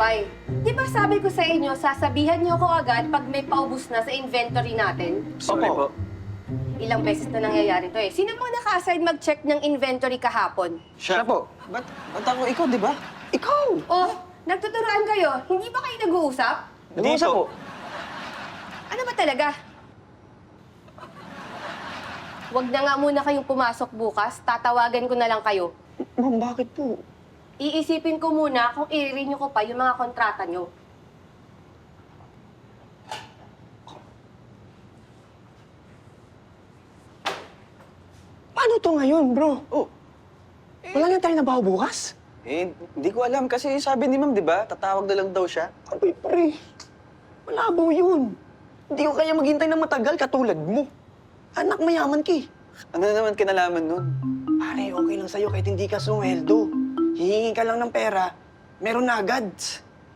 tinapay. Di ba sabi ko sa inyo, sasabihan niyo ako agad pag may paubos na sa inventory natin? Sorry po. Ilang beses na nangyayari to eh. Sino mo naka-assign mag-check ng inventory kahapon? Siya po. Ba't ako ikaw, di ba? Ikaw! Oh, nagtuturoan kayo. Hindi ba kayo nag-uusap? Hindi po. Ano ba talaga? Huwag na nga muna kayong pumasok bukas. Tatawagan ko na lang kayo. Ma'am, bakit po? Iisipin ko muna kung i-renew ko pa yung mga kontrata nyo. Paano to ngayon, bro? Oh, wala na tayo nabaho bukas? Eh, hindi ko alam kasi sabi ni ma'am, di ba? Tatawag na lang daw siya. Abay, pre. Malabo yun. Hindi ko kaya maghintay ng matagal katulad mo. Anak, mayaman ki. Ano na naman kinalaman nun? Pare, okay lang sa'yo kahit hindi ka sumweldo. Hihingi ka lang ng pera, meron na agad.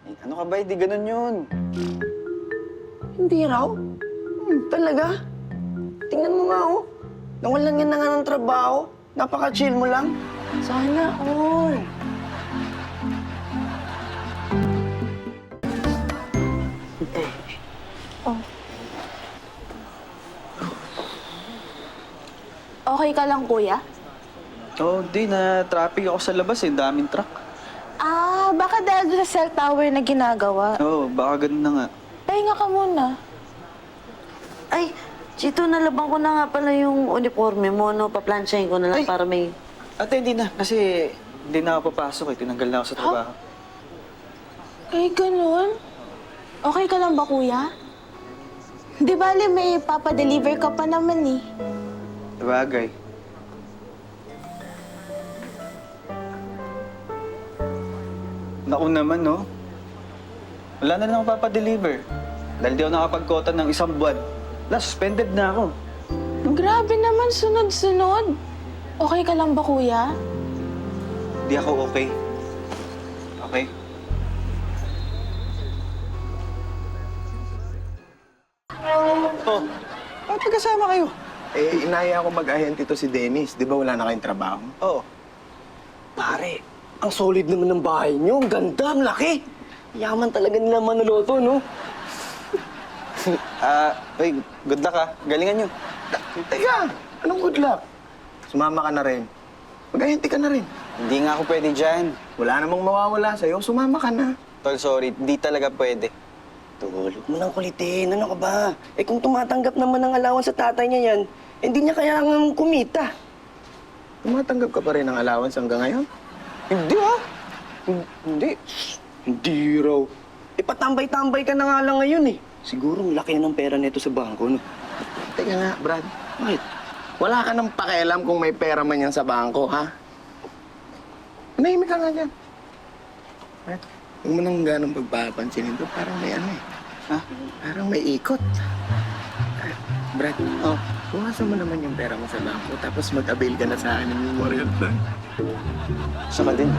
Eh, ano ka ba? Hindi ganun yun. Hindi raw? Talaga? Tingnan mo nga, oh. Nawalan nga na nga ng trabaho. Napaka-chill mo lang. Sana all. Okay ka lang, kuya? Oh, di na traffic ako sa labas eh. Daming truck. Ah, baka dahil doon sa cell tower na ginagawa. Oo, baka ganun na nga. Pahinga ka muna. Ay, Chito, nalabang ko na nga pala yung uniforme mo, no? Paplansyahin ko na lang Ay! para may... Ate, hindi na. Kasi hindi na ako papasok eh. Tinanggal na ako sa trabaho. Eh, ganun? Okay ka lang ba, kuya? Di bali, may papadeliver ka pa naman eh. Bagay. Naku naman, no? Wala na lang ako papadeliver. Dahil di ako nakapagkota ng 1 buwan. Suspended na ako. Grabe naman, sunod-sunod. Okay ka lang ba, kuya? Di ako okay. Okay? Oh, bakit magkasama kayo? Eh, inaya ako mag-ahente to si Dennis. Di ba wala na kayong trabaho? Oo. Pare, ang solid naman ng bahay niyo. Ang ganda, ang laki. Yaman talaga nila Manaloto, no? Uy, good luck ah. Galingan nyo. Teka, anong good luck? Sumama ka na rin. Mag-ahente ka na rin. Hindi nga ako pwede dyan. Wala namang mawawala sa'yo, sumama ka na. Tol, sorry. Hindi talaga pwede. Tulog mo nang kulitin. Ano ka ba? Eh kung tumatanggap naman ng allowance sa tatay niya yan, hindi niya kailangan kumita. Tumatanggap ka pa rin ng allowance hanggang ngayon? Hindi ah. Hindi. Hindi raw. Eh patambay-tambay ka na nga lang ngayon eh. Siguro ang laki na ng pera nito sa bangko, no? Teka nga, Brad. Bakit? Wala ka nang pakialam kung may pera man yan sa bangko, ha? Manahimik ka nga dyan. Brad, huwag mo nang ganong pagpapansinin to. Parang may ano eh. Ha? Parang may ikot. Brad, Oh. bukasan mo naman yung pera mo sa bangko tapos mag-avail ka na sa akin ng memorial plan. Saka din.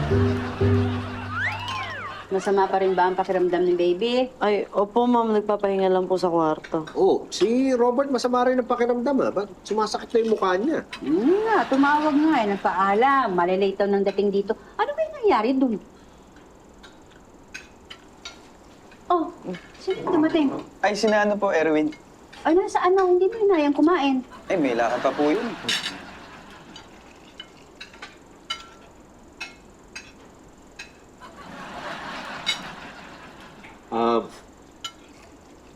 Masama pa rin ba ang pakiramdam ni baby? Ay, opo, ma'am. Nagpapahinga lang po sa kwarto. Oh, si Robert masama rin ang pakiramdam, ha? Ba't sumasakit na yung mukha niya? Nga, tumawag nga eh, nagpaalam. Malilate daw ng dating dito. Ano ba yung nangyari dun? Oh, sino dumating? Ay, sinaano po, Erwin? Ay, nasa ano, hindi mo inayang kumain. Ay, may lakad pa po yun.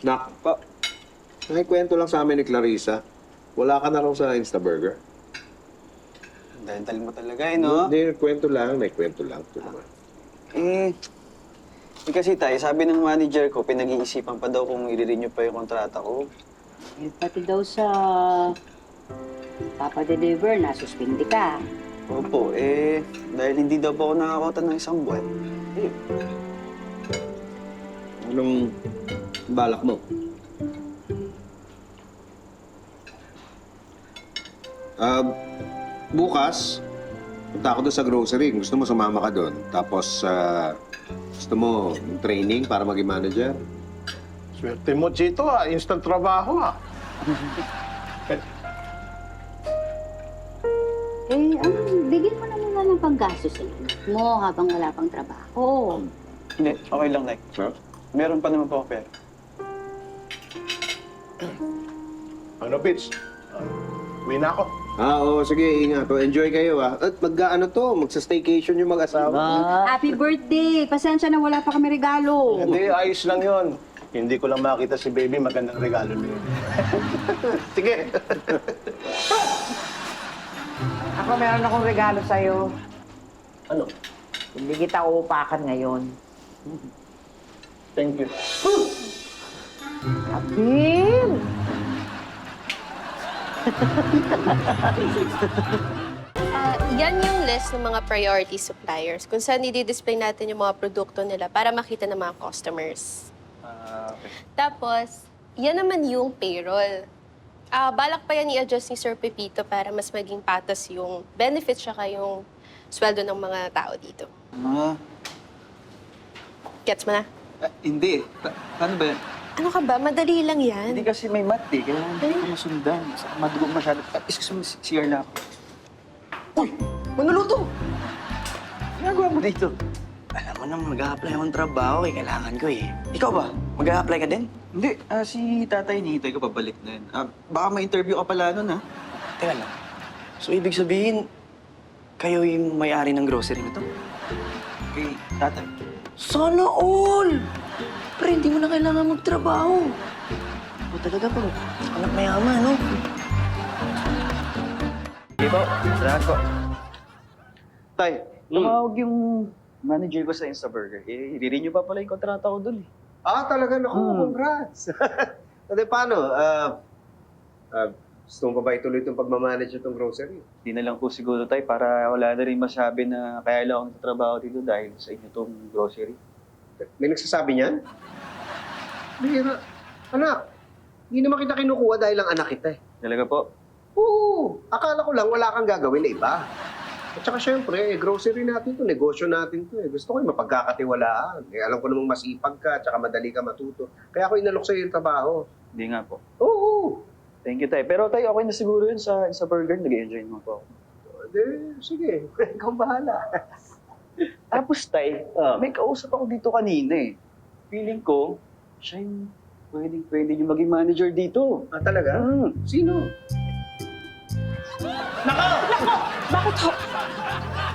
Nak, nakikwento lang sa amin ni Clarissa. Wala ka na raw sa Instaburger. Dahil mo talaga eh, no? Hindi, nagkwento lang. Ito naman. Eh, kasi tayo, sabi ng manager ko, pinag-iisipan pa daw kung i-renew pa yung kontrata ko. Eh, pati daw sa papadeliver, nasuspindi ka. Opo, eh, dahil hindi daw po ako nakakota ng 1 buwan. Eh, Anong balak mo? Bukas, punta ako doon sa grocery. Gusto mo sumama ka doon. Tapos, gusto mo training para maging manager? Swerte mo, Chito, ha? Instant trabaho, ha? Eh, bigyan mo na muna ng panggastos sa mo habang wala pang trabaho. Hindi, okay lang, Nay. Sir? Meron pa naman po ako pera. Ano, Pitch? Uwi na ako. Oo, sige, ingat. O, enjoy kayo, At magsa-staycation yung mag-asawa. Happy birthday! Pasensya na wala pa kami regalo. Hindi, ayos lang yon. Hindi ko lang makita si baby, magandang regalo niyo. Sige. Ako meron akong regalo sa'yo. Ano? Hindi kita uupakan ngayon. Thank you. Abin! Yan yung list ng mga priority suppliers kung saan i-display natin yung mga produkto nila para makita ng mga customers. Okay. Tapos, yan naman yung payroll. Balak pa yan i-adjust ni Sir Pepito para mas maging patas yung benefits tsaka yung sweldo ng mga tao dito. Gets mo na? Hindi. Paano ba yan? Ano ka ba? Madali lang yan. Hindi kasi may mat eh, kaya hindi ko masundan. Saka madugo masyado. Excuse me, CR na ako. Uy! Manuluto! Ginagawa mo dito? Alam mo naman, mag-a-apply akong trabaho eh. Kailangan ko eh. Ikaw ba? Mag-a-apply ka din? Hindi, si tatay hinihintay ko pabalik na yun. Baka may-interview ka pala nun, ha? Teka lang. So, ibig sabihin, kayo yung may-ari ng grocery na to? Kay tatay. Sana all! Pero hindi mo na kailangan magtrabaho. O talaga pag anak mayaman, no? Sige po, salamat po. Tay, tumawag yung manager ko sa Instaburger. I-renew pa pala yung kontrata ko dun eh. Talaga? Naku, congrats. Ate, paano? Gusto mo pa ba ituloy itong pagmamanage itong grocery? Hindi na lang po siguro tay para wala na rin masabi na kaya lang ako nagtatrabaho dito dahil sa inyo tong grocery. May nagsasabi niyan? Bihira. Anak, hindi naman kita kinukuha dahil lang anak kita eh. Talaga po? Oo, akala ko lang wala kang gagawin na iba. At saka syempre, grocery natin to, negosyo natin to eh. Gusto ko yung mapagkakatiwalaan. Alam ko namang masipag ka, tsaka madali ka matuto. Kaya ako inalok sa'yo yung trabaho. Hindi nga po. Oo. Thank you tay. Pero tay, okay na siguro yun sa Instaburger. Nag-enjoy naman po ako. Sige, ikaw bahala. Tapos tay, may kausap ako dito kanina eh. Feeling ko, siya yung pwede yung maging manager dito. Talaga? Sino? Bakit ho?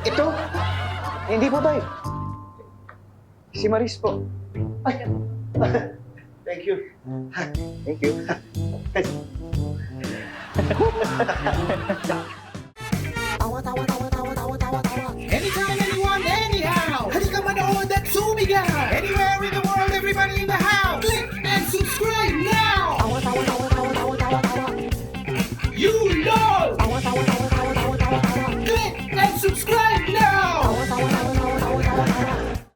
Ito? Hindi po tay. Si Maris po. Thank you. Thank you. Awat, awat, awat,